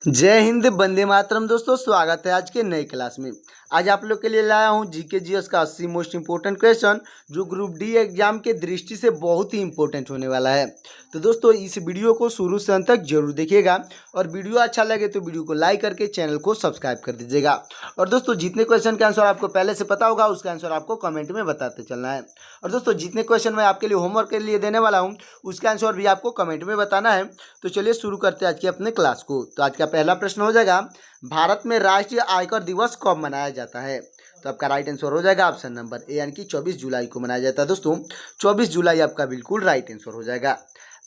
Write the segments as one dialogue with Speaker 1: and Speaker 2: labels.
Speaker 1: जय हिंद, वंदे मातरम। दोस्तों, स्वागत है आज के नए क्लास में। आज आप लोग के लिए लाया हूं जीके जीएस का 80 मोस्ट इंपोर्टेंट क्वेश्चन, जो ग्रुप डी एग्जाम के दृष्टि से बहुत ही इंपॉर्टेंट होने वाला है। तो दोस्तों, इस वीडियो को शुरू से अंत तक जरूर देखिएगा और वीडियो अच्छा लगे तो वीडियो को लाइक करके चैनल को सब्सक्राइब कर दीजिएगा। और दोस्तों, जितने क्वेश्चन का आंसर आपको पहले से पता होगा उसका आंसर आपको कमेंट में बताते चलना है। और दोस्तों, जितने क्वेश्चन मैं आपके लिए होमवर्क के लिए देने वाला हूँ उसका आंसर भी आपको कमेंट में बताना है। तो चलिए शुरू करते हैं आज के अपने क्लास को। तो आज का पहला प्रश्न हो जाएगा, भारत में राष्ट्रीय आयकर दिवस कब मनाया जाता है? तो आपका राइट आंसर हो जाएगा ऑप्शन नंबर ए, यानी कि 24 जुलाई को मनाया जाता है। दोस्तों, 24 जुलाई आपका बिल्कुल राइट आंसर हो जाएगा।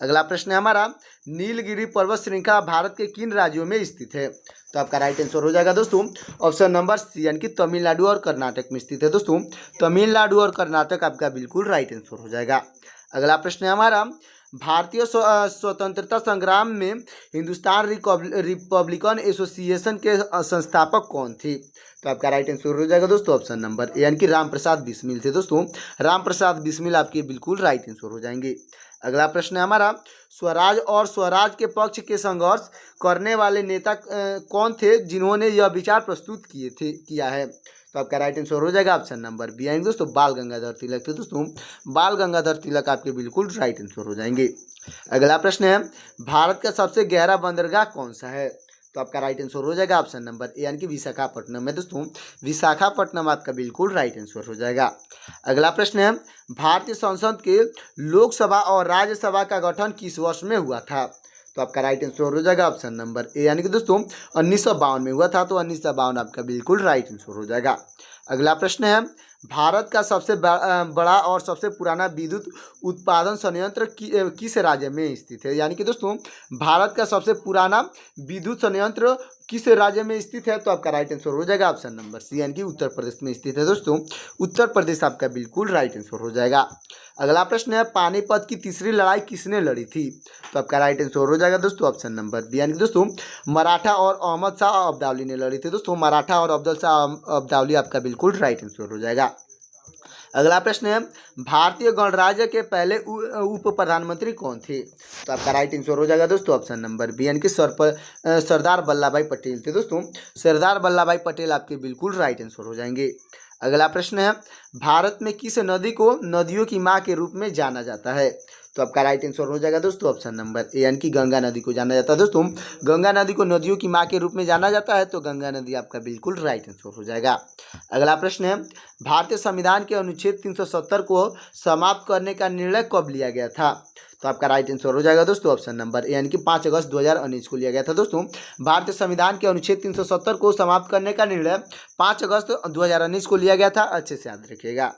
Speaker 1: अगला प्रश्न है हमारा, नीलगिरी पर्वत श्रृंखला भारत के किन राज्यों में स्थित है? तो आपका राइट आंसर हो जाएगा दोस्तों ऑप्शन नंबर सी, यानी कि तमिलनाडु और कर्नाटक में स्थित है। दोस्तों, तमिलनाडु और कर्नाटक आपका बिल्कुल राइट आंसर हो जाएगा। अगला प्रश्न है हमारा, भारतीय स्वतंत्रता संग्राम में हिंदुस्तान रिपब्लिकन एसोसिएशन के संस्थापक कौन थे? तो आपका राइट आंसर हो जाएगा दोस्तों ऑप्शन नंबर ए, यानी कि राम प्रसाद बिस्मिल थे। दोस्तों, राम प्रसाद बिस्मिल आपके बिल्कुल राइट आंसर हो जाएंगे। अगला प्रश्न है हमारा, स्वराज और स्वराज के पक्ष के संघर्ष करने वाले नेता कौन थे जिन्होंने यह विचार प्रस्तुत किया है? तो आपका राइट आंसर हो जाएगा ऑप्शन नंबर बी, यानी दोस्तों बाल गंगाधर तिलक थे। दोस्तों, बाल गंगाधर तिलक आपके बिल्कुल राइट आंसर हो जाएंगे। अगला प्रश्न है, भारत का सबसे गहरा बंदरगाह कौन सा है? तो आपका राइट आंसर हो जाएगा ऑप्शन नंबर ए, यानी कि विशाखापट्टनम है। दोस्तों, विशाखापट्टनम आपका बिल्कुल राइट आंसर हो जाएगा। अगला प्रश्न है, भारतीय संसद के लोकसभा और राज्यसभा का गठन किस वर्ष में हुआ था? तो आपका राइट आंसर हो जाएगा ऑप्शन नंबर ए, यानी कि दोस्तों 1952 में हुआ था। तो 1952 आपका बिल्कुल राइट आंसर हो जाएगा। अगला प्रश्न है, भारत का सबसे बड़ा और सबसे पुराना विद्युत उत्पादन संयंत्र किस राज्य में स्थित है? यानी कि दोस्तों, भारत का सबसे पुराना विद्युत संयंत्र किस राज्य में स्थित है? तो आपका राइट आंसर हो जाएगा ऑप्शन नंबर सी, यानी कि उत्तर प्रदेश में स्थित है। दोस्तों, उत्तर प्रदेश आपका बिल्कुल राइट आंसर हो जाएगा। अगला प्रश्न है, पानीपत की तीसरी लड़ाई किसने लड़ी थी? तो आपका राइट आंसर हो जाएगा दोस्तों ऑप्शन नंबर बी, यानी कि दोस्तों मराठा और अहमद शाह अब्दाली ने लड़ी थी। दोस्तों, मराठा और अफजल शाह अब्दाली आपका बिल्कुल राइट आंसर हो जाएगा। अगला प्रश्न है, भारतीय गणराज्य के पहले उप प्रधानमंत्री कौन थे? तो आपका राइट आंसर हो जाएगा दोस्तों ऑप्शन नंबर बी, यानी कि सरदार वल्लभ भाई पटेल थे। दोस्तों, सरदार वल्लभ भाई पटेल आपके बिल्कुल राइट आंसर हो जाएंगे। अगला प्रश्न है, भारत में किस नदी को नदियों की माँ के रूप में जाना जाता है? तो आपका राइट आंसर हो जाएगा दोस्तों ऑप्शन नंबर ए, यानी कि गंगा नदी को जाना जाता है। दोस्तों, गंगा नदी को नदियों की माँ के रूप में जाना जाता है, तो गंगा नदी आपका बिल्कुल राइट आंसर हो जाएगा। अगला प्रश्न है, भारतीय संविधान के अनुच्छेद 370 को समाप्त करने का निर्णय कब लिया गया था? तो आपका राइट आंसर हो जाएगा दोस्तों ऑप्शन नंबर ए, यानी कि 5 अगस्त 2019 को लिया गया था। दोस्तों, भारतीय संविधान के अनुच्छेद 370 को समाप्त करने का निर्णय 5 अगस्त 2019 को लिया गया था। अच्छे से याद रखिएगा।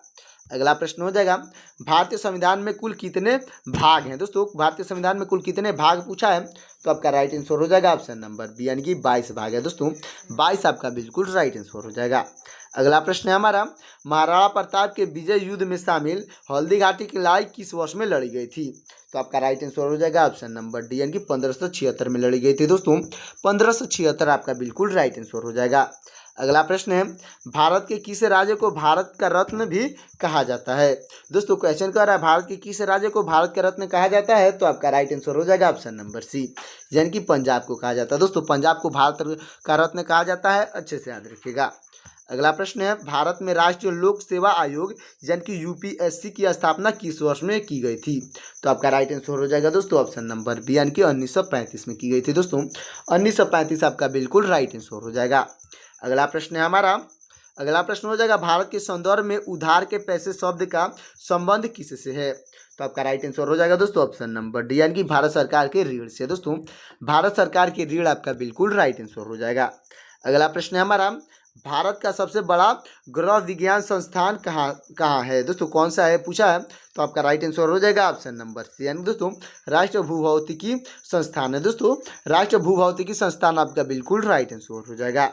Speaker 1: अगला प्रश्न हो जाएगा, भारतीय संविधान में कुल कितने भाग हैं? दोस्तों, भारतीय संविधान में कुल कितने भाग पूछा है, तो आपका राइट आंसर हो जाएगा ऑप्शन नंबर बी, यानी कि 22 भाग है। दोस्तों, 22 आपका बिल्कुल राइट आंसर हो जाएगा। अगला प्रश्न है हमारा, महाराणा प्रताप के विजय युद्ध में शामिल हल्दी घाटी की लड़ाई किस वर्ष में लड़ी गई थी? तो आपका राइट आंसर हो जाएगा ऑप्शन नंबर डी, यानी कि 1576 में लड़ी गई थी। दोस्तों, 1576 आपका बिल्कुल राइट आंसर हो जाएगा। अगला प्रश्न है, भारत के किस राज्य को भारत का रत्न भी कहा जाता है? दोस्तों, क्वेश्चन कर रहा है भारत के किस राज्य को भारत का रत्न कहा जाता है? तो आपका राइट आंसर हो जाएगा ऑप्शन नंबर सी, यानी कि पंजाब को कहा जाता है। दोस्तों, पंजाब को भारत का रत्न कहा जाता है। अच्छे से याद रखिएगा। अगला प्रश्न है, भारत में राष्ट्रीय लोक सेवा आयोग यानी कि यूपीएससी की स्थापना किस वर्ष में की गई थी? तो आपका राइट आंसर हो जाएगा दोस्तों ऑप्शन नंबर बी, यानी कि 1935 में की गई थी। दोस्तों, 1935 आपका बिल्कुल राइट आंसर हो जाएगा। अगला प्रश्न है हमारा, अगला प्रश्न हो जाएगा, भारत के संदर्भ में उधार के पैसे शब्द का संबंध किससे है? तो आपका राइट आंसर हो जाएगा दोस्तों ऑप्शन नंबर डी, यानी कि भारत सरकार के ऋण से। दोस्तों, भारत सरकार के ऋण आपका बिल्कुल राइट आंसर हो जाएगा। अगला प्रश्न है हमारा, भारत का सबसे बड़ा ग्रह विज्ञान संस्थान कहाँ है? दोस्तों, कौन सा है पूछा है, तो आपका राइट आंसर हो जाएगा ऑप्शन नंबर सी, यानी दोस्तों राष्ट्रीय भूभौतिकी संस्थान है। दोस्तों, राष्ट्रीय भूभौतिकी संस्थान आपका बिल्कुल राइट आंसर हो जाएगा।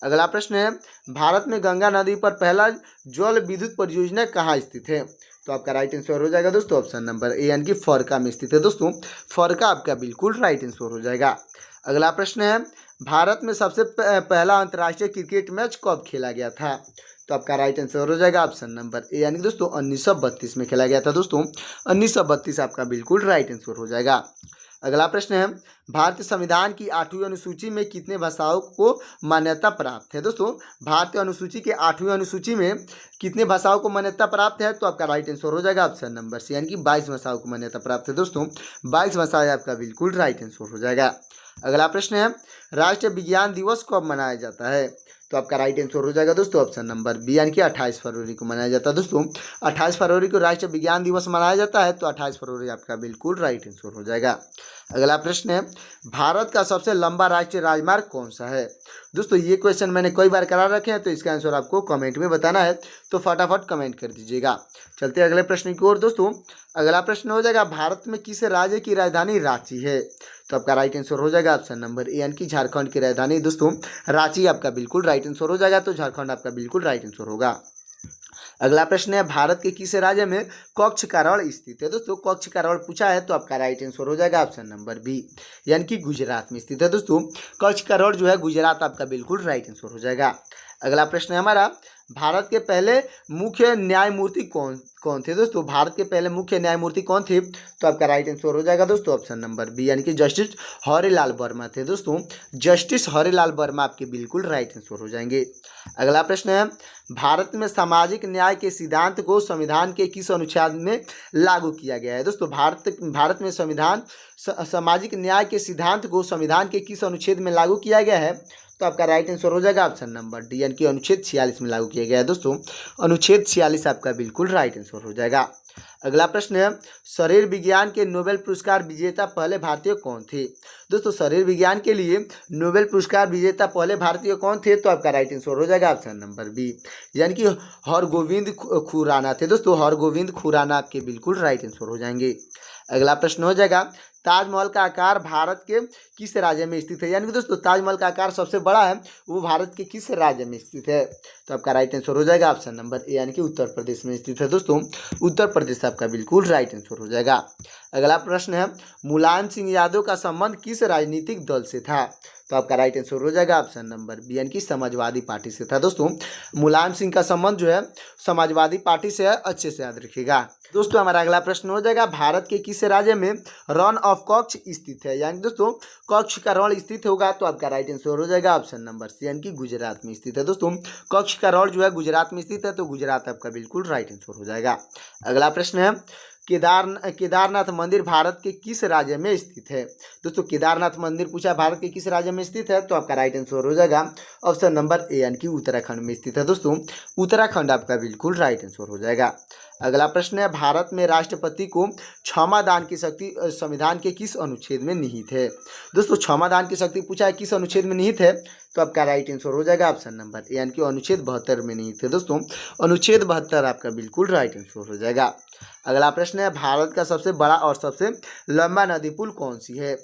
Speaker 1: अगला प्रश्न है, भारत में गंगा नदी पर पहला जल विद्युत परियोजना कहाँ स्थित है? तो आपका राइट आंसर हो जाएगा दोस्तों ऑप्शन नंबर ए, यानी कि फरका में स्थित है। दोस्तों, फरका आपका बिल्कुल राइट आंसर हो जाएगा। अगला प्रश्न है, भारत में सबसे पहला अंतर्राष्ट्रीय क्रिकेट मैच कब खेला गया था? तो आपका राइट आंसर हो जाएगा ऑप्शन नंबर ए, यानी कि दोस्तों 1932 में खेला गया था। दोस्तों, 1932 आपका बिल्कुल राइट आंसर हो जाएगा। अगला प्रश्न है, भारतीय संविधान की 8वीं अनुसूची में कितने भाषाओं को मान्यता प्राप्त है? दोस्तों, भारतीय अनुसूची के 8वीं अनुसूची में कितने भाषाओं को मान्यता प्राप्त है? तो आपका राइट आंसर हो जाएगा ऑप्शन नंबर सी, यानी कि 22 भाषाओं को मान्यता प्राप्त है। दोस्तों, 22 भाषाएं आपका बिल्कुल राइट आंसर हो जाएगा। अगला प्रश्न है, राष्ट्रीय विज्ञान दिवस कब मनाया जाता है? तो आपका राइट आंसर हो जाएगा दोस्तों ऑप्शन नंबर बी, यानी कि 28 फरवरी को मनाया जाता है। दोस्तों, 28 फरवरी को राष्ट्रीय विज्ञान दिवस मनाया जाता है, तो 28 फरवरी आपका बिल्कुल राइट आंसर हो जाएगा। अगला प्रश्न है, भारत का सबसे लंबा राष्ट्रीय राजमार्ग कौन सा है? दोस्तों, ये क्वेश्चन मैंने कई बार करा रखे हैं, तो इसका आंसर आपको कमेंट में बताना है, तो फटाफट कमेंट कर दीजिएगा। चलते हैं अगले प्रश्न की ओर। दोस्तों, अगला प्रश्न हो जाएगा, भारत में किस राज्य की राजधानी रांची है? तो आपका राइट आंसर हो जाएगा ऑप्शन नंबर ए, यानी कि झारखंड की राजधानी दोस्तों रांची आपका बिल्कुल राइट आंसर हो जाएगा, तो झारखंड आपका बिल्कुल राइट आंसर होगा। अगला प्रश्न है, भारत के किस राज्य में कच्छ का रण स्थित है? दोस्तों, कच्छ का रण पूछा है, तो आपका राइट आंसर हो जाएगा ऑप्शन नंबर बी, यानी कि गुजरात में स्थित है। दोस्तों, कच्छ का रण जो है गुजरात आपका बिल्कुल राइट आंसर हो जाएगा। अगला प्रश्न है हमारा, भारत के पहले मुख्य न्यायमूर्ति कौन कौन थे? दोस्तों, भारत के पहले मुख्य न्यायमूर्ति कौन थे? तो आपका राइट आंसर हो जाएगा दोस्तों ऑप्शन नंबर बी, यानी कि जस्टिस हरिलाल वर्मा थे। दोस्तों, जस्टिस हरिलाल वर्मा आपके बिल्कुल राइट आंसर हो जाएंगे। अगला प्रश्न है, भारत में सामाजिक न्याय के सिद्धांत को संविधान के किस अनुच्छेद में लागू किया गया है? दोस्तों, भारत में सामाजिक न्याय के सिद्धांत को संविधान के किस अनुच्छेद में लागू किया गया है? तो आपका राइट आंसर हो जाएगा ऑप्शन नंबर डी, यानी कि अनुच्छेद 46 में लागू किया गया है। दोस्तों, अनुच्छेद 46 आपका बिल्कुल राइट आंसर हो जाएगा। अगला प्रश्न है, शरीर विज्ञान के नोबेल पुरस्कार विजेता पहले भारतीय कौन थे? दोस्तों, शरीर विज्ञान के लिए नोबेल पुरस्कार विजेता पहले भारतीय कौन थे? तो आपका राइट आंसर हो जाएगा ऑप्शन नंबर बी, यानी कि हरगोविंद खुराना थे। दोस्तों, हरगोविंद खुराना आपके बिल्कुल राइट आंसर हो जाएंगे। अगला प्रश्न हो जाएगा, ताजमहल का आकार भारत के किस राज्य में स्थित है? यानी कि दोस्तों, ताजमहल का आकार सबसे बड़ा है, वो भारत के किस राज्य में स्थित है? तो आपका राइट आंसर हो जाएगा ऑप्शन नंबर ए, यानी कि उत्तर प्रदेश में स्थित है। दोस्तों, उत्तर प्रदेश आपका बिल्कुल राइट आंसर हो जाएगा। अगला प्रश्न है, मुलायम सिंह यादव का संबंध किस राजनीतिक दल से था? तो आपका राइट आंसर हो जाएगा ऑप्शन नंबर बी, यानी कि समाजवादी पार्टी से था। दोस्तों, मुलायम सिंह का संबंध जो है समाजवादी पार्टी से है, अच्छे से याद रखिएगा। दोस्तों, हमारा अगला प्रश्न हो जाएगा, भारत के किस राज्य में रन ऑफ कच्छ स्थित है? यानी दोस्तों, कच्छ का रण स्थित होगा, तो आपका राइट आंसर हो जाएगा ऑप्शन नंबर सी, यानी कि गुजरात में स्थित है। दोस्तों, कच्छ का रण जो है गुजरात में स्थित है, तो गुजरात आपका बिल्कुल राइट आंसर हो जाएगा। अगला प्रश्न है, केदारनाथ मंदिर भारत के किस राज्य में स्थित है? दोस्तों, केदारनाथ मंदिर पूछा भारत के किस राज्य में स्थित है? तो आपका राइट आंसर हो जाएगा ऑप्शन नंबर ए, यानी कि उत्तराखंड में स्थित है। दोस्तों, उत्तराखंड आपका बिल्कुल राइट आंसर हो जाएगा। अगला प्रश्न है, भारत में राष्ट्रपति को क्षमा दान की शक्ति संविधान के किस अनुच्छेद में निहित है? दोस्तों, क्षमा दान की शक्ति पूछा है किस अनुच्छेद में निहित है? तो आपका राइट आंसर हो जाएगा ऑप्शन नंबर ए, यानी कि अनुच्छेद 72 में निहित है। दोस्तों, अनुच्छेद 72 आपका बिल्कुल राइट आंसर हो जाएगा। अगला प्रश्न है, भारत का सबसे बड़ा और सबसे लंबा नदी पुल कौन सी है?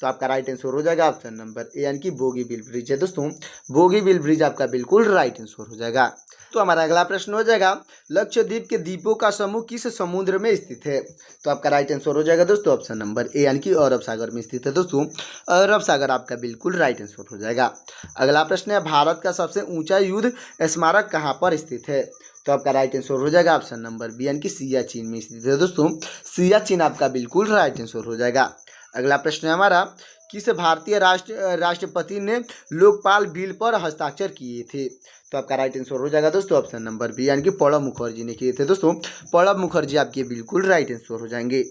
Speaker 1: तो आपका राइट आंसर हो जाएगा ऑप्शन नंबर ए, यानी कि बोगीबील ब्रिज है। दोस्तों, बोगीबील ब्रिज आपका बिल्कुल राइट आंसर हो जाएगा। तो हमारा अगला प्रश्न हो जाएगा, लक्षद्वीप के द्वीपों का समूह किस समुद्र में स्थित है? तो आपका राइट आंसर हो जाएगा दोस्तों ऑप्शन नंबर ए, यानी कि अरब सागर में स्थित है। दोस्तों, अरब सागर आपका बिल्कुल राइट आंसर हो जाएगा। अगला प्रश्न है, भारत का सबसे ऊंचा युद्ध स्मारक कहाँ पर स्थित है? तो आपका राइट आंसर हो जाएगा ऑप्शन नंबर बी, यानी कि सियाचिन में स्थित है। दोस्तों, सियाचिन आपका बिल्कुल राइट आंसर हो जाएगा। अगला प्रश्न है हमारा, किस भारतीय राष्ट्रपति ने लोकपाल बिल पर हस्ताक्षर किए थे? तो आपका राइट आंसर हो जाएगा दोस्तों ऑप्शन नंबर बी, यानी कि प्रणब मुखर्जी ने किए थे। दोस्तों, प्रणब मुखर्जी आपके बिल्कुल राइट आंसर हो जाएंगे।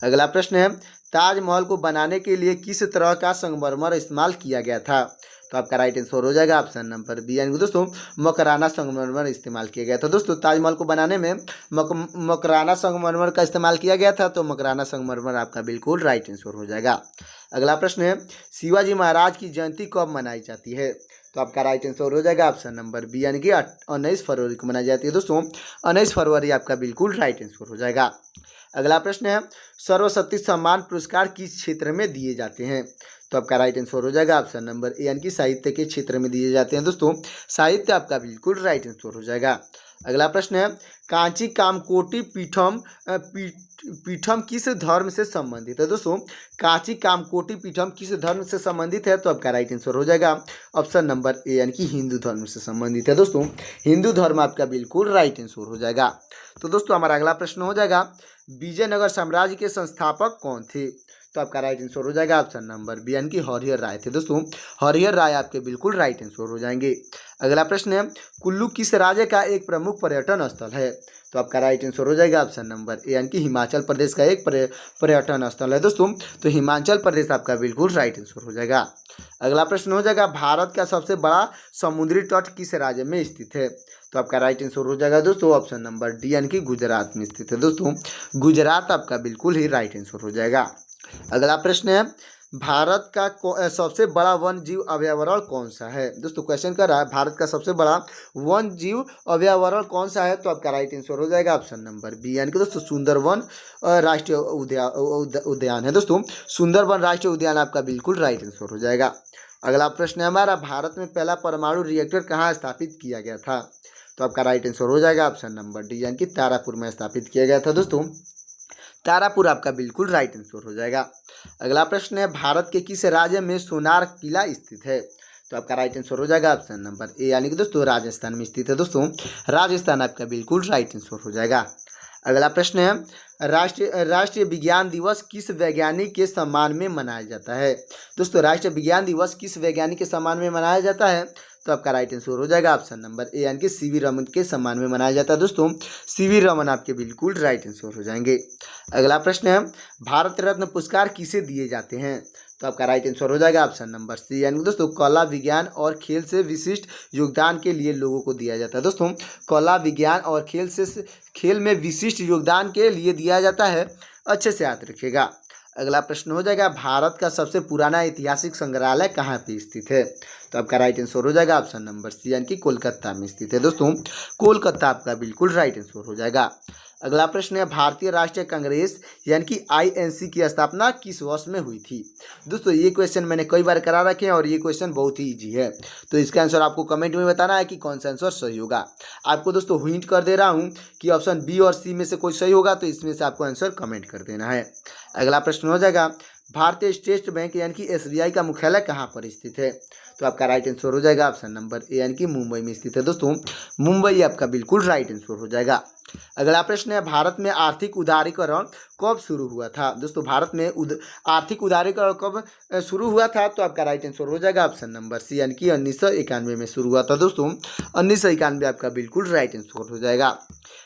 Speaker 1: अगला प्रश्न है, ताजमहल को बनाने के लिए किस तरह का संगमरमर इस्तेमाल किया गया था? तो आपका राइट आंसर हो जाएगा ऑप्शन नंबर बी, यानी कि दोस्तों मकराना संगमरमर इस्तेमाल किया गया था। दोस्तों, ताजमहल को बनाने में मकराना संगमरमर का इस्तेमाल किया गया था, तो मकराना संगमरमर आपका बिल्कुल राइट आंसर हो जाएगा। अगला प्रश्न है, शिवाजी महाराज की जयंती कब मनाई जाती है? तो आपका राइट आंसर हो जाएगा ऑप्शन नंबर बी, यानी कि 19 फरवरी को मनाई जाती है। दोस्तों, 19 फरवरी आपका बिल्कुल राइट आंसर हो जाएगा। अगला प्रश्न है, सर्वशक्ति सम्मान पुरस्कार किस क्षेत्र में दिए जाते हैं? तो आपका राइट आंसर हो जाएगा ऑप्शन नंबर ए, यानी कि साहित्य के क्षेत्र में दिए जाते हैं। दोस्तों, साहित्य आपका बिल्कुल राइट आंसर हो जाएगा। अगला प्रश्न है, कांची कामकोटि पीठम किस धर्म से संबंधित है? दोस्तों, कांची कामकोटि पीठम किस धर्म से संबंधित है? तो आपका राइट आंसर हो जाएगा ऑप्शन नंबर ए, यानी कि हिंदू धर्म से संबंधित है। दोस्तों, हिंदू धर्म आपका बिल्कुल राइट आंसर हो जाएगा। तो दोस्तों, हमारा अगला प्रश्न हो जाएगा, विजयनगर साम्राज्य के संस्थापक कौन थे? तो आपका राइट आंसर हो जाएगा ऑप्शन नंबर बी यानी कि हरिहर राय थे दोस्तों। हरिहर राय आपके बिल्कुल राइट आंसर हो जाएंगे। अगला प्रश्न है, कुल्लू किस राज्य का एक प्रमुख पर्यटन स्थल है? तो आपका राइट आंसर हो जाएगा ऑप्शन नंबर ए यानी कि हिमाचल प्रदेश का एक पर्यटन स्थल है दोस्तों। तो हिमाचल प्रदेश आपका बिल्कुल राइट आंसर हो जाएगा। अगला प्रश्न हो जाएगा, भारत का सबसे बड़ा समुद्री तट किस राज्य में स्थित है? तो आपका राइट आंसर हो जाएगा दोस्तों ऑप्शन नंबर डी यानी कि गुजरात में स्थित है दोस्तों। गुजरात आपका बिल्कुल ही राइट आंसर हो जाएगा। अगला प्रश्न है, भारत का सबसे बड़ा वन जीव अभयारण्य कौन सा है? दोस्तों क्वेश्चन कर रहा है भारत का सबसे बड़ा वन जीव अभयारण्य कौन सा है? तो आपका राइट आंसर हो जाएगा ऑप्शन नंबर बी यानी कि दोस्तों सुंदरवन राष्ट्रीय उद्यान है दोस्तों। सुंदरवन राष्ट्रीय उद्यान आपका बिल्कुल राइट आंसर हो जाएगा। अगला प्रश्न है हमारा, भारत में पहला परमाणु रिएक्टर कहाँ स्थापित किया गया था? तो आपका राइट आंसर हो जाएगा ऑप्शन नंबर डी यानी कि तारापुर में स्थापित किया गया था दोस्तों। तारापुर आपका बिल्कुल राइट आंसर हो जाएगा। अगला प्रश्न है, भारत के किस राज्य में सोनार किला स्थित है? तो आपका राइट आंसर हो जाएगा ऑप्शन नंबर ए यानी कि दोस्तों राजस्थान में स्थित है दोस्तों। राजस्थान आपका बिल्कुल राइट आंसर हो जाएगा। अगला प्रश्न है, राष्ट्रीय विज्ञान दिवस किस वैज्ञानिक के सम्मान में मनाया जाता है? दोस्तों राष्ट्रीय विज्ञान दिवस किस वैज्ञानिक के सम्मान में मनाया जाता है? तो आपका राइट आंसर हो जाएगा ऑप्शन नंबर ए यानी कि सीवी रमन के सम्मान में मनाया जाता है दोस्तों। सीवी रमन आपके बिल्कुल राइट आंसर हो जाएंगे। अगला प्रश्न है, भारत रत्न पुरस्कार किसे दिए जाते हैं? तो आपका राइट आंसर हो जाएगा ऑप्शन नंबर सी यानी कि दोस्तों कला विज्ञान और खेल से विशिष्ट योगदान के लिए लोगों को दिया जाता है दोस्तों। कला विज्ञान और खेल में विशिष्ट योगदान के लिए दिया जाता है, अच्छे से याद रखिएगा। अगला प्रश्न हो जाएगा, भारत का सबसे पुराना ऐतिहासिक संग्रहालय कहाँ पे स्थित है? तो आपका राइट आंसर हो जाएगा ऑप्शन नंबर सी यानी कि कोलकाता में स्थित है दोस्तों। कोलकाता आपका बिल्कुल राइट आंसर हो जाएगा। अगला प्रश्न है, भारतीय राष्ट्रीय कांग्रेस यानी कि आईएनसी की स्थापना किस वर्ष में हुई थी? दोस्तों ये क्वेश्चन मैंने कई बार करा रखे हैं और ये क्वेश्चन बहुत ही इजी है, तो इसका आंसर आपको कमेंट में बताना है कि कौन सा आंसर सही होगा। आपको दोस्तों हिंट कर दे रहा हूँ कि ऑप्शन बी और सी में से कोई सही होगा, तो इसमें से आपको आंसर कमेंट कर देना है। अगला प्रश्न हो जाएगा, भारतीय स्टेट बैंक यानी कि एसबीआई का मुख्यालय कहाँ पर स्थित है? तो आपका राइट आंसर हो जाएगा ऑप्शन नंबर ए यानी कि मुंबई में स्थित है दोस्तों। मुंबई आपका बिल्कुल राइट आंसर हो जाएगा। अगला प्रश्न है, भारत में आर्थिक उदारीकरण कब शुरू हुआ था? दोस्तों भारत में आर्थिक उदारीकरण कब शुरू हुआ था? तो आपका राइट आंसर हो जाएगा ऑप्शन नंबर सी यानी कि 1991 में शुरू हुआ था दोस्तों। 1991 आपका बिल्कुल राइट आंसर हो जाएगा।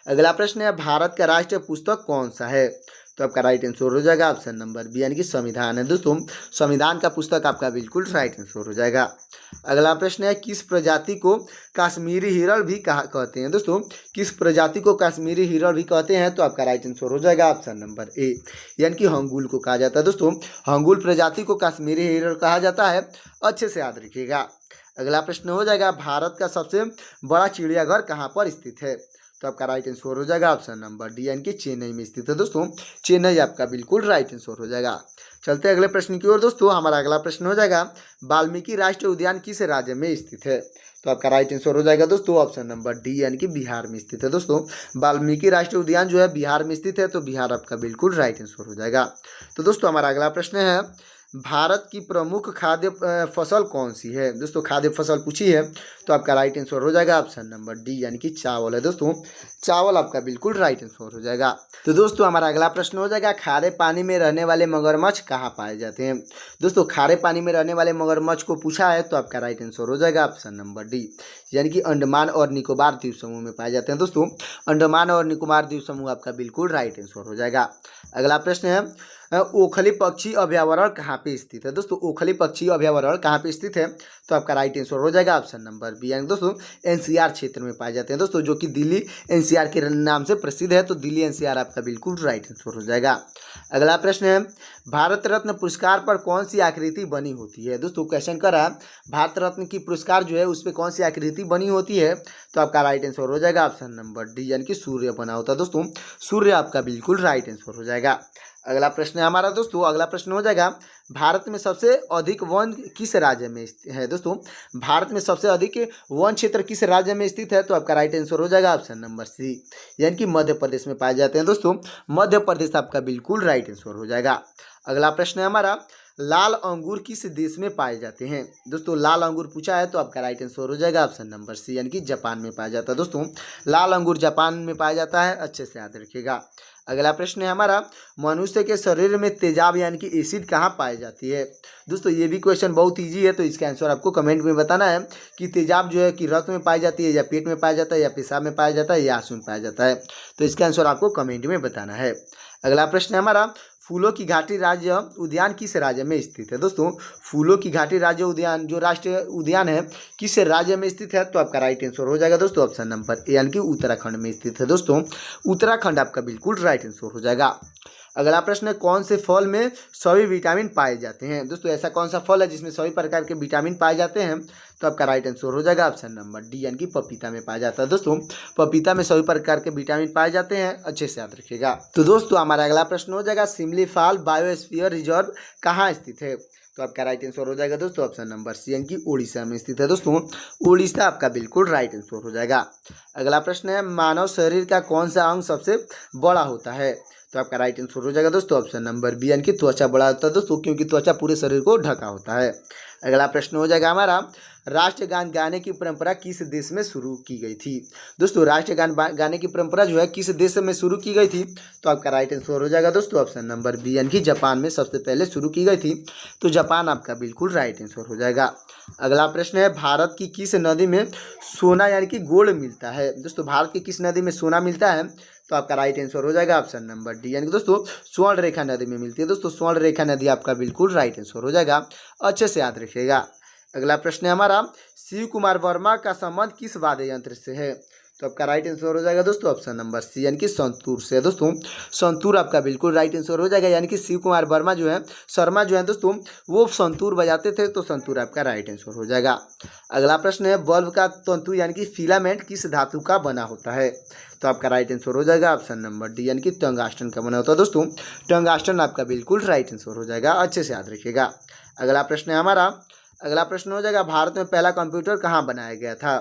Speaker 1: अगला प्रश्न है, भारत का राष्ट्रीय पुस्तक कौन सा है? तो आपका राइट आंसर हो जाएगा ऑप्शन नंबर बी यानी कि संविधान है दोस्तों। संविधान का पुस्तक आपका बिल्कुल राइट आंसर हो जाएगा। अगला प्रश्न है, किस प्रजाति को कश्मीरी हिरण भी कहते हैं? दोस्तों किस प्रजाति को कश्मीरी हिरण भी कहते हैं? तो आपका राइट आंसर हो जाएगा ऑप्शन नंबर ए यानी कि हंगुल को कहा जाता है दोस्तों। हंगुल प्रजाति को कश्मीरी हिरण कहा जाता है, अच्छे से याद रखिएगा। अगला प्रश्न हो जाएगा, भारत का सबसे बड़ा चिड़ियाघर कहाँ पर स्थित है? तो आपका राइट आंसर हो जाएगा ऑप्शन नंबर डी यानी कि चेन्नई में स्थित है दोस्तों। चेन्नई आपका बिल्कुल राइट आंसर हो जाएगा। चलते हैं अगले प्रश्न की ओर दोस्तों। हमारा अगला प्रश्न हो जाएगा, वाल्मीकि राष्ट्रीय उद्यान किस राज्य में स्थित है? तो आपका राइट आंसर हो जाएगा दोस्तों ऑप्शन नंबर डी यानी कि बिहार में स्थित है दोस्तों। वाल्मीकि राष्ट्रीय उद्यान जो है बिहार में स्थित है, तो बिहार आपका बिल्कुल राइट आंसर हो जाएगा। तो दोस्तों हमारा अगला प्रश्न है, भारत की प्रमुख खाद्य फसल कौन सी है? दोस्तों खाद्य फसल पूछी है, तो आपका राइट आंसर हो जाएगा ऑप्शन नंबर डी यानी कि चावल है दोस्तों। चावल आपका बिल्कुल राइट आंसर हो जाएगा। तो दोस्तों हमारा अगला प्रश्न हो जाएगा, खारे पानी में रहने वाले मगरमच्छ कहाँ पाए जाते हैं? दोस्तों खारे पानी में रहने वाले मगरमच्छ को पूछा है, तो आपका राइट आंसर हो जाएगा ऑप्शन नंबर डी यानी कि अंडमान और निकोबार द्वीप समूह में पाए जाते हैं दोस्तों। अंडमान और निकोबार द्वीप समूह आपका बिल्कुल राइट आंसर हो जाएगा। अगला प्रश्न है, ओखली पक्षी अभयारण्य कहाँ पे स्थित है? दोस्तों ओखली पक्षी अभयारण्य कहाँ पे स्थित है? तो आपका राइट आंसर हो जाएगा ऑप्शन नंबर बी यानी दोस्तों एनसीआर क्षेत्र में पाए जाते हैं दोस्तों, जो कि दिल्ली एनसीआर के नाम से प्रसिद्ध है, तो दिल्ली एनसीआर आपका बिल्कुल राइट आंसर हो जाएगा। अगला प्रश्न है, भारत रत्न पुरस्कार पर कौन सी आकृति बनी होती है? दोस्तों क्वेश्चन करा भारत रत्न की पुरस्कार जो है उस पर कौन सी आकृति बनी होती है? तो आपका राइट आंसर हो जाएगा ऑप्शन नंबर डी यानी कि सूर्य बना होता है दोस्तों। सूर्य आपका बिल्कुल राइट आंसर हो जाएगा। अगला प्रश्न है हमारा दोस्तों, अगला प्रश्न हो जाएगा, भारत में सबसे अधिक वन किस राज्य में है? दोस्तों भारत में सबसे अधिक वन क्षेत्र किस राज्य में स्थित है? तो आपका राइट आंसर हो जाएगा ऑप्शन नंबर सी यानी कि मध्य प्रदेश में पाए जाते हैं दोस्तों। मध्य प्रदेश आपका बिल्कुल राइट आंसर हो जाएगा। अगला प्रश्न है हमारा, लाल अंगूर किस देश में पाए जाते हैं? दोस्तों लाल अंगूर पूछा है, तो आपका राइट आंसर हो जाएगा ऑप्शन नंबर सी यानी कि जापान में पाया जाता है दोस्तों। लाल अंगूर जापान में पाया जाता है, अच्छे से याद रखिएगा। अगला प्रश्न है हमारा, मनुष्य के शरीर में तेजाब यानी कि एसिड कहाँ पाई जाती है। दोस्तों ये भी क्वेश्चन बहुत इजी है, तो इसका आंसर आपको कमेंट में बताना है कि तेजाब जो है कि रक्त में पाई जाती है, या पेट में पाया जाता है, या पेशाब में पाया जाता है, या आंसू में पाया जाता है। तो इसका आंसर आपको कमेंट में बताना है। अगला प्रश्न है हमारा, फूलों की घाटी राज्य उद्यान किस राज्य में स्थित है। दोस्तों फूलों की घाटी राज्य उद्यान जो राष्ट्रीय उद्यान है किस राज्य में स्थित है, तो आपका राइट आंसर हो जाएगा दोस्तों ऑप्शन नंबर ए यानी कि उत्तराखंड में स्थित है। दोस्तों उत्तराखंड आपका बिल्कुल राइट आंसर हो जाएगा। अगला प्रश्न है, कौन से फल में सभी विटामिन पाए जाते हैं। दोस्तों ऐसा कौन सा फल है जिसमें सभी प्रकार के विटामिन पाए जाते हैं, तो आपका राइट आंसर हो जाएगा ऑप्शन नंबर डी यानी कि पपीता में पाया जाता है। दोस्तों पपीता में सभी प्रकार के विटामिन पाए जाते हैं, अच्छे से याद रखिएगा। तो दोस्तों हमारा अगला प्रश्न हो जाएगा, सिमलीपाल बायोस्फीयर रिजर्व कहाँ स्थित है, तो आपका राइट आंसर हो जाएगा दोस्तों ऑप्शन नंबर सी यानी कि उड़ीसा में स्थित है। दोस्तों उड़ीसा आपका बिल्कुल राइट आंसर हो जाएगा। अगला प्रश्न है, मानव शरीर का कौन सा अंग सबसे बड़ा होता है, तो आपका राइट आंसर हो जाएगा दोस्तों ऑप्शन नंबर बी यानी कि त्वचा बड़ा होता है दोस्तों, क्योंकि त्वचा पूरे शरीर को ढका होता है। अगला प्रश्न हो जाएगा हमारा, राष्ट्रगान गाने की परंपरा किस देश में शुरू की गई थी। दोस्तों राष्ट्रगान गाने की परंपरा जो है किस देश में शुरू की गई थी, तो आपका राइट आंसर हो जाएगा दोस्तों ऑप्शन नंबर बी यानी कि जापान में सबसे पहले शुरू की गई थी। तो जापान आपका बिल्कुल राइट आंसर हो जाएगा। अगला प्रश्न है, भारत की किस नदी में सोना यानी कि गोल्ड मिलता है। दोस्तों भारत की किस नदी में सोना मिलता है, तो आपका राइट आंसर हो जाएगा ऑप्शन नंबर डी यानी कि दोस्तों स्वर्ण रेखा नदी में मिलती है। दोस्तों स्वर्ण रेखा नदी आपका बिल्कुल राइट आंसर हो जाएगा, अच्छे से याद रखिएगा। अगला प्रश्न है हमारा, शिव कुमार वर्मा का संबंध किस वाद्य यंत्र से है, तो आपका राइट आंसर हो जाएगा दोस्तों ऑप्शन नंबर सी यानी कि संतूर से। दोस्तों संतूर आपका बिल्कुल राइट आंसर हो जाएगा, यानी कि शिव कुमार वर्मा जो है शर्मा जो है दोस्तों वो संतूर बजाते थे, तो संतूर आपका राइट आंसर हो जाएगा। अगला प्रश्न है, बल्ब का तंतु यानी कि फिलामेंट किस धातु का बना होता है, तो आपका राइट आंसर हो जाएगा ऑप्शन नंबर डी यानी कि टंगास्टन का बना होता है। दोस्तों टंगास्टन आपका बिल्कुल राइट आंसर हो जाएगा, अच्छे से याद रखिएगा। अगला प्रश्न है हमारा, अगला प्रश्न हो जाएगा, भारत में पहला कंप्यूटर कहाँ बनाया गया था,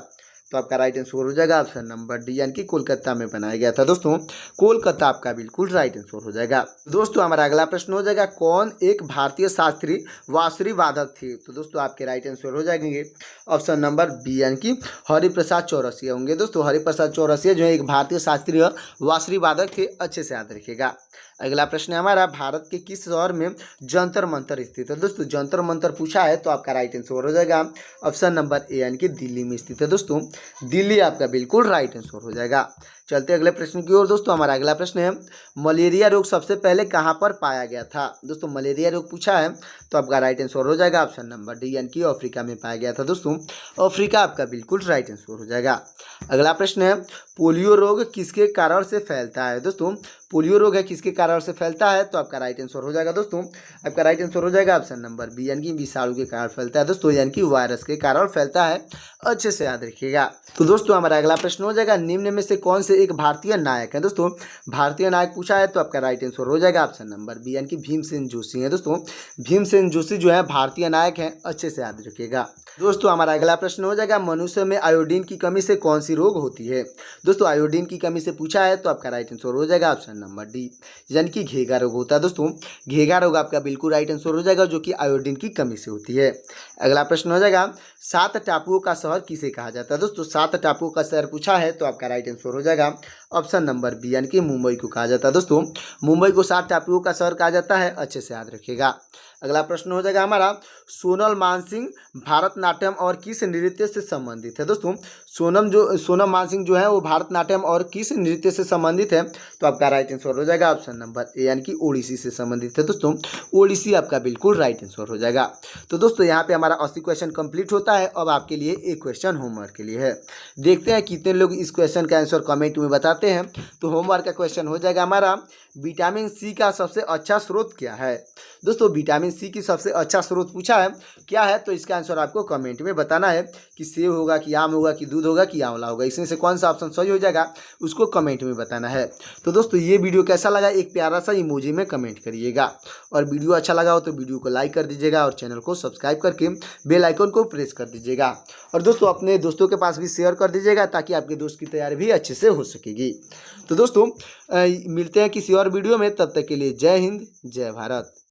Speaker 1: तो आपका राइट आंसर हो जाएगा ऑप्शन नंबर डी यानी कि कोलकाता में बनाया गया था। दोस्तों कोलकाता आपका बिल्कुल राइट आंसर हो जाएगा। दोस्तों हमारा अगला प्रश्न हो जाएगा, कौन एक भारतीय शास्त्रीय बांसुरी वादक थे, तो दोस्तों आपके राइट आंसर हो जाएंगे ऑप्शन नंबर बी यानी कि हरिप्रसाद चौरसिया होंगे। दोस्तों हरिप्रसाद चौरसिया जो है एक भारतीय शास्त्रीय बांसुरी वादक थे, अच्छे से याद रखिएगा। अगला प्रश्न है हमारा, भारत के किस शहर में जंतर मंतर स्थित है। दोस्तों जंतर मंतर पूछा है, तो आपका राइट आंसर हो जाएगा ऑप्शन नंबर ए यानी कि दिल्ली में स्थित है। दोस्तों दिल्ली आपका बिल्कुल राइट आंसर हो जाएगा। चलते अगले प्रश्न की ओर। दोस्तों हमारा अगला प्रश्न है, मलेरिया रोग सबसे पहले कहाँ पर पाया गया था। दोस्तों मलेरिया रोग पूछा है, तो आपका राइट आंसर हो जाएगा ऑप्शन नंबर डी यानी कि अफ्रीका में पाया गया था। दोस्तों अफ्रीका आपका बिल्कुल राइट आंसर हो जाएगा। अगला प्रश्न है, पोलियो रोग किसके कारण से फैलता है। दोस्तों पोलियो रोग है किसके कारण से फैलता है, तो आपका राइट आंसर हो जाएगा दोस्तों आपका राइट आंसर हो जाएगा ऑप्शन नंबर बी यानी कि विषाणु के कारण फैलता है। दोस्तों यानी कि वायरस के कारण फैलता है, अच्छे से याद रखिएगा। तो दोस्तों हमारा अगला प्रश्न हो जाएगा, निम्न में से कौन से एक भारतीय नायक है। दोस्तों भारतीय नायक पूछा है, तो आपका राइट आंसर हो जाएगा ऑप्शन नंबर बी यानी कि भीमसेन जोशी है। दोस्तों भीमसेन जोशी जो है भारतीय नायक हैं, अच्छे से याद रखिएगा। दोस्तों हमारा अगला प्रश्न हो जाएगा, मनुष्य में आयोडीन की कमी से कौन सी रोग होती है। दोस्तों आयोडीन की कमी से पूछा है, तो आपका राइट आंसर हो जाएगा ऑप्शन नंबर डी यानी कि घेगा रोग होता है। दोस्तों घेगा रोग आपका बिल्कुल राइट आंसर हो जाएगा, जो कि आयोडीन की कमी से होती है। अगला प्रश्न हो जाएगा, 7 टापुओं का शहर किसे कहा जाता है। दोस्तों 7 टापुओं का शहर पूछा है, तो आपका राइट आंसर हो जाएगा ऑप्शन नंबर बी यानी कि मुंबई को कहा जाता है। दोस्तों मुंबई को 7 टापुओं का शहर कहा जाता है, अच्छे से याद रखिएगा। अगला प्रश्न हो जाएगा हमारा, सोनल मानसिंह भारतनाट्यम और किस नृत्य से संबंधित है। दोस्तों सोनम मानसिंह जो है वो भारतनाट्यम और किस नृत्य से संबंधित है, तो आपका राइट आंसर हो जाएगा ऑप्शन नंबर ए यानी कि ओडिसी से संबंधित है। दोस्तों ओडिसी आपका बिल्कुल राइट आंसर हो जाएगा। तो दोस्तों यहाँ पे हमारा 80 क्वेश्चन कंप्लीट होता है। अब आपके लिए एक क्वेश्चन होमवर्क के लिए है, देखते हैं कितने लोग इस क्वेश्चन का आंसर कमेंट में बताते हैं। तो होमवर्क का क्वेश्चन हो जाएगा हमारा, विटामिन सी का सबसे अच्छा स्रोत क्या है। दोस्तों विटामिन सी की सबसे अच्छा स्रोत पूछा है, क्या है, तो इसका आंसर आपको कमेंट में बताना है कि सेब होगा कि आम होगा कि दूध होगा कि आंवला होगा, इसमें से कौन सा ऑप्शन सही हो जाएगा उसको कमेंट में बताना है। तो दोस्तों ये वीडियो कैसा लगा एक प्यारा सा इमोजी में कमेंट करिएगा, और वीडियो अच्छा लगा हो तो वीडियो को लाइक कर दीजिएगा और चैनल को सब्सक्राइब करके बेल आइकन को प्रेस कर दीजिएगा, और दोस्तों अपने दोस्तों के पास भी शेयर कर दीजिएगा ताकि आपके दोस्त की तैयारी भी अच्छे से हो सकेगी। तो दोस्तों मिलते हैं किसी और वीडियो में, तब तक के लिए जय हिंद जय भारत।